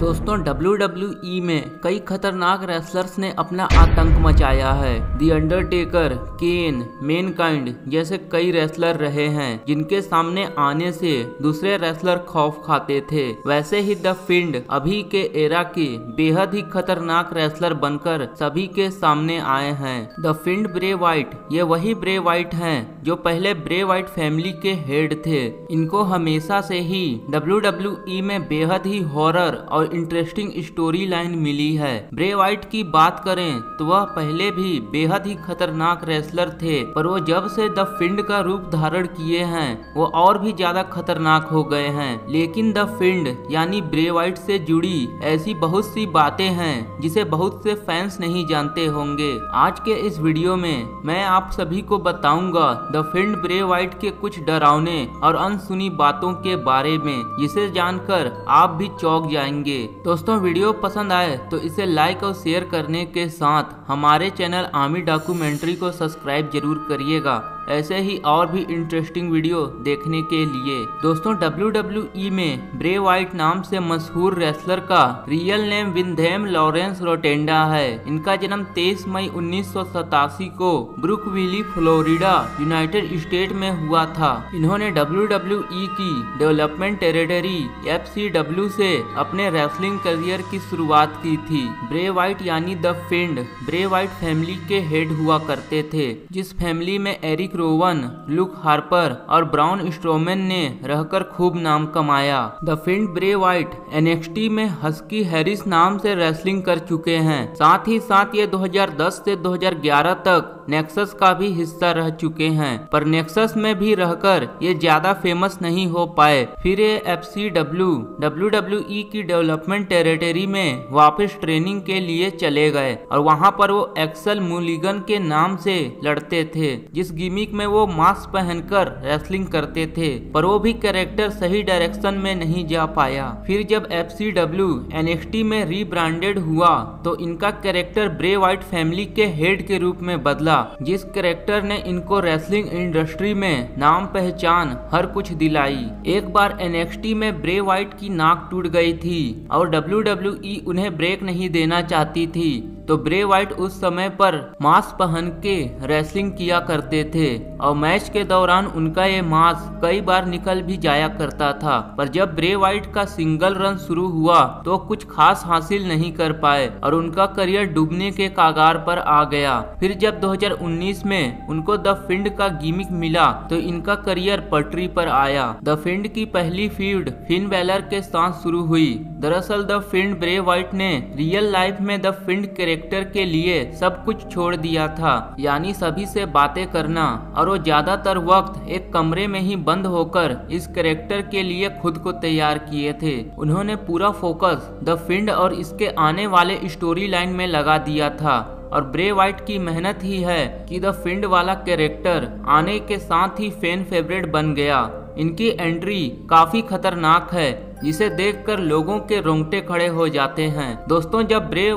दोस्तों WWE में कई खतरनाक रेसलर्स ने अपना आतंक मचाया है। दी अंडरटेकर, केन, मैनकाइंड जैसे कई रेसलर रहे हैं जिनके सामने आने से दूसरे रेसलर खौफ खाते थे। वैसे ही द फिंड अभी के एरा के बेहद ही खतरनाक रेसलर बनकर सभी के सामने आए हैं। द फिंड ब्रे वाइट ये वही ब्रे वाइट हैं जो पहले ब्रे वाइट फैमिली के हेड थे। इनको हमेशा से ही WWE में बेहद ही हॉरर और इंटरेस्टिंग स्टोरी लाइन मिली है। ब्रे वाइट की बात करें तो वह पहले भी बेहद ही खतरनाक रेसलर थे, पर वो जब से द फिंड का रूप धारण किए हैं वो और भी ज्यादा खतरनाक हो गए हैं। लेकिन द फिंड यानी ब्रे वाइट से जुड़ी ऐसी बहुत सी बातें हैं जिसे बहुत से फैंस नहीं जानते होंगे। आज के इस वीडियो में मैं आप सभी को बताऊंगा द फिंड ब्रे वाइट के कुछ डरावने और अनसुनी बातों के बारे में, जिसे जानकर आप भी चौंक जाएंगे। दोस्तों वीडियो पसंद आए तो इसे लाइक और शेयर करने के साथ हमारे चैनल आर्मी डॉक्यूमेंट्री को सब्सक्राइब जरूर करिएगा, ऐसे ही और भी इंटरेस्टिंग वीडियो देखने के लिए। दोस्तों WWE में ब्रे वाइट नाम से मशहूर रेसलर का रियल नेम विंधेम लॉरेंस रोटेंडा है। इनका जन्म 23 मई 1987 को ब्रुकविली, फ्लोरिडा, यूनाइटेड स्टेट में हुआ था। इन्होंने WWE की डेवलपमेंट टेरिटरी FCW से अपने रेसलिंग करियर की शुरुआत की थी। ब्रे वाइट यानी द फिंड ब्रे वाइट फैमिली के हेड हुआ करते थे, जिस फैमिली में एरिक रोवन, लुक हार्पर और ब्राउन स्ट्रोमैन ने रहकर खूब नाम कमाया। द फिंड ब्रे वाइट NXT में हस्की हैरिस नाम से रेसलिंग कर चुके हैं। साथ ही साथ ये 2010 से 2011 तक नेक्सस का भी हिस्सा रह चुके हैं, पर नेक्सस में भी रहकर ये ज्यादा फेमस नहीं हो पाए। फिर ये FCW WWE की डेवलपमेंट टेरिटरी में वापस ट्रेनिंग के लिए चले गए और वहां पर वो एक्सल मूलिगन के नाम से लड़ते थे, जिस गिमिक में वो मास्क पहनकर रेसलिंग करते थे, पर वो भी कैरेक्टर सही डायरेक्शन में नहीं जा पाया। फिर जब FCW NXT में रीब्रांडेड हुआ तो इनका कैरेक्टर ब्रे वाइट फैमिली के हेड के रूप में बदला, जिस कैरेक्टर ने इनको रेसलिंग इंडस्ट्री में नाम पहचान हर कुछ दिलाई। एक बार NXT में ब्रे वाइट की नाक टूट गई थी और WWE उन्हें ब्रेक नहीं देना चाहती थी, तो ब्रे वाइट उस समय पर मास्क पहन के रेसलिंग किया करते थे और मैच के दौरान उनका ये मास्क कई बार निकल भी जाया करता था। पर जब ब्रे वाइट का सिंगल रन शुरू हुआ तो कुछ खास हासिल नहीं कर पाए और उनका करियर डूबने के कागार पर आ गया। फिर जब 2019 में उनको द फिंड का गिमिक मिला तो इनका करियर पटरी पर आया। द फिंड की पहली फीड फिन बैलर के साथ शुरू हुई। दरअसल द फिंड ब्रे वाइट ने रियल लाइफ में द फिंड कैरेक्टर के लिए सब कुछ छोड़ दिया था, यानी सभी से बातें करना, और वो ज्यादातर वक्त एक कमरे में ही बंद होकर इस कैरेक्टर के लिए खुद को तैयार किए थे। उन्होंने पूरा फोकस द फिंड और इसके आने वाले स्टोरी लाइन में लगा दिया था और ब्रे वाइट की मेहनत ही है कि द फिंड वाला कैरेक्टर आने के साथ ही फैन फेवरेट बन गया। इनकी एंट्री काफी खतरनाक है, जिसे देखकर लोगों के रोंगटे खड़े हो जाते हैं। दोस्तों जब ब्रे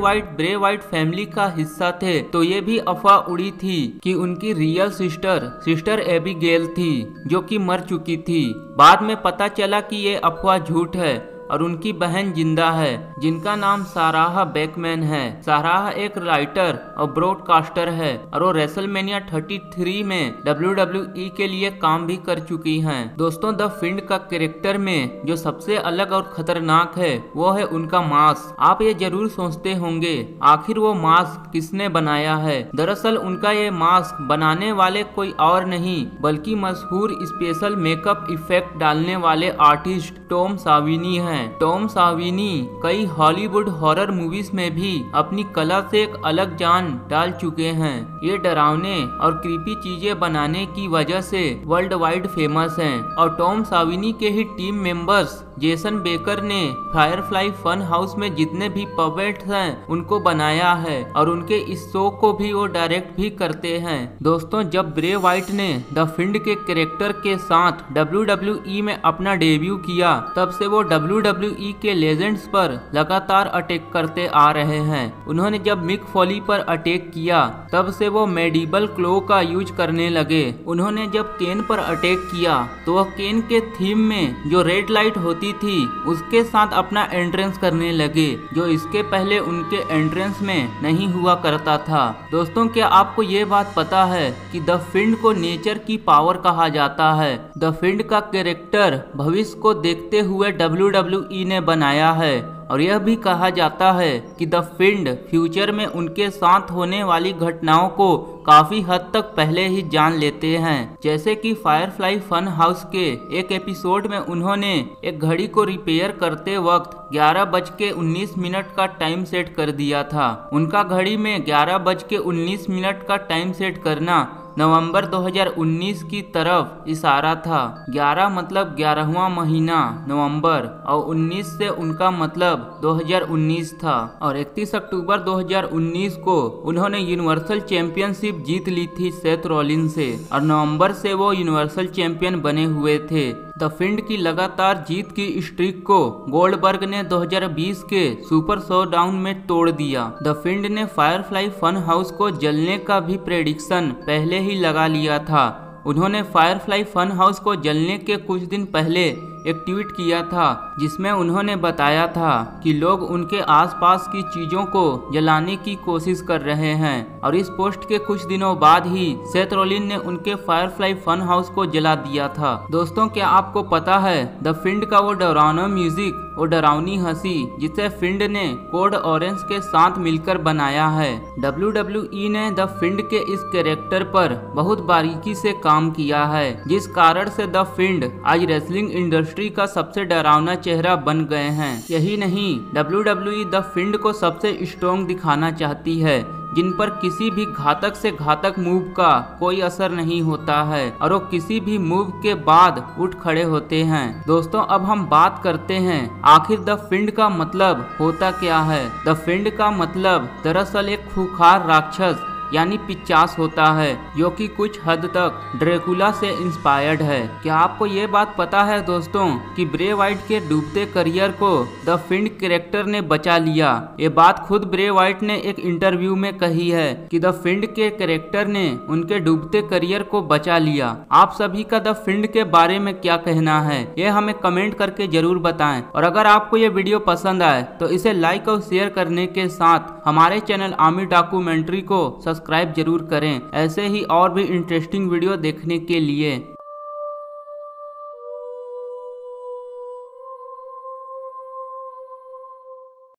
वाइट फैमिली का हिस्सा थे तो ये भी अफवाह उड़ी थी कि उनकी रियल सिस्टर एबिगेल थी, जो कि मर चुकी थी। बाद में पता चला कि ये अफवाह झूठ है और उनकी बहन जिंदा है, जिनका नाम साराह बेकमैन है। साराह एक राइटर और ब्रॉडकास्टर है और वो रेसलमेनिया 33 में WWE के लिए काम भी कर चुकी हैं। दोस्तों द फिंड का कैरेक्टर में जो सबसे अलग और खतरनाक है वो है उनका मास्क। आप ये जरूर सोचते होंगे आखिर वो मास्क किसने बनाया है। दरअसल उनका ये मास्क बनाने वाले कोई और नहीं बल्कि मशहूर स्पेशल मेकअप इफेक्ट डालने वाले आर्टिस्ट टॉम साविनी हैं। टॉम साविनी कई हॉलीवुड हॉरर मूवीज में भी अपनी कला से एक अलग जान डाल चुके हैं। ये डरावने और क्रीपी चीजें बनाने की वजह से वर्ल्ड वाइड फेमस हैं और टॉम साविनी के ही टीम मेंबर्स जेसन बेकर ने फायरफ्लाई फन हाउस में जितने भी पपेट्स हैं उनको बनाया है और उनके इस शो को भी वो डायरेक्ट भी करते हैं। दोस्तों जब ब्रे वाइट ने द फिंड के कैरेक्टर के साथ WWE में अपना डेब्यू किया तब से वो WWE के लेजेंड्स पर लगातार अटैक करते आ रहे हैं। उन्होंने जब मिक फॉली पर अटैक किया तब से वो मेडिबल क्लो का यूज करने लगे। उन्होंने जब केन पर अटैक किया तो वह केन के थीम में जो रेड लाइट होती होती थी उसके साथ अपना एंट्रेंस करने लगे, जो इसके पहले उनके एंट्रेंस में नहीं हुआ करता था। दोस्तों, क्या आपको ये बात पता है कि द फिंड को नेचर की पावर कहा जाता है। द फिंड का कैरेक्टर भविष्य को देखते हुए WWE ने बनाया है और यह भी कहा जाता है कि द फिंड फ्यूचर में उनके साथ होने वाली घटनाओं को काफी हद तक पहले ही जान लेते हैं। जैसे कि फायरफ्लाई फन हाउस के एक एपिसोड में उन्होंने एक घड़ी को रिपेयर करते वक्त 11:19 का टाइम सेट कर दिया था। उनका घड़ी में 11:19 का टाइम सेट करना नवंबर 2019 की तरफ इशारा था। 11 मतलब 11वां महीना नवंबर और 19 से उनका मतलब 2019 था। और 31 अक्टूबर 2019 को उन्होंने यूनिवर्सल चैंपियनशिप जीत ली थी सेथ रॉलिंस से और नवंबर से वो यूनिवर्सल चैंपियन बने हुए थे। द फिंड की लगातार जीत की स्ट्रीक को गोल्डबर्ग ने 2020 के सुपर शोडाउन में तोड़ दिया। द फिंड ने फायरफ्लाई फन हाउस को जलने का भी प्रेडिक्शन पहले ही लगा लिया था। उन्होंने फायरफ्लाई फन हाउस को जलने के कुछ दिन पहले एक ट्वीट किया था जिसमें उन्होंने बताया था कि लोग उनके आसपास की चीजों को जलाने की कोशिश कर रहे हैं और इस पोस्ट के कुछ दिनों बाद ही सेथ रॉलिन ने उनके फायरफ्लाई फन हाउस को जला दिया था। दोस्तों, क्या आपको पता है द फिंड का वो डरावना म्यूजिक, वो डरावनी हंसी जिसे फिंड ने कोड ऑरेंज के साथ मिलकर बनाया है। WWE ने द फिंड के इस कैरेक्टर पर बहुत बारीकी से काम किया है, जिस कारण से द फिंड आज रेसलिंग इंडस्ट्री का सबसे डरावना चेहरा बन गए हैं। यही नहीं, WWE द फिंड को सबसे स्ट्रॉन्ग दिखाना चाहती है, जिन पर किसी भी घातक से घातक मूव का कोई असर नहीं होता है और वो किसी भी मूव के बाद उठ खड़े होते हैं। दोस्तों, अब हम बात करते हैं आखिर द फिंड का मतलब होता क्या है। द फिंड का मतलब दरअसल एक खूंखार राक्षस यानी पिशाच होता है, जो कि कुछ हद तक ड्रैकुला से इंस्पायर्ड है। क्या आपको ये बात पता है दोस्तों कि ब्रे वाइट के डूबते करियर को द फिंड कैरेक्टर ने बचा लिया। ये बात खुद ब्रे वाइट ने एक इंटरव्यू में कही है कि द फिंड के कैरेक्टर ने उनके डूबते करियर को बचा लिया। आप सभी का द फिंड के बारे में क्या कहना है, ये हमें कमेंट करके जरूर बताएं। और अगर आपको ये वीडियो पसंद आए तो इसे लाइक और शेयर करने के साथ हमारे चैनल आर्मी डॉक्यूमेंट्री को सब्सक्राइब जरूर करें, ऐसे ही और भी इंटरेस्टिंग वीडियो देखने के लिए।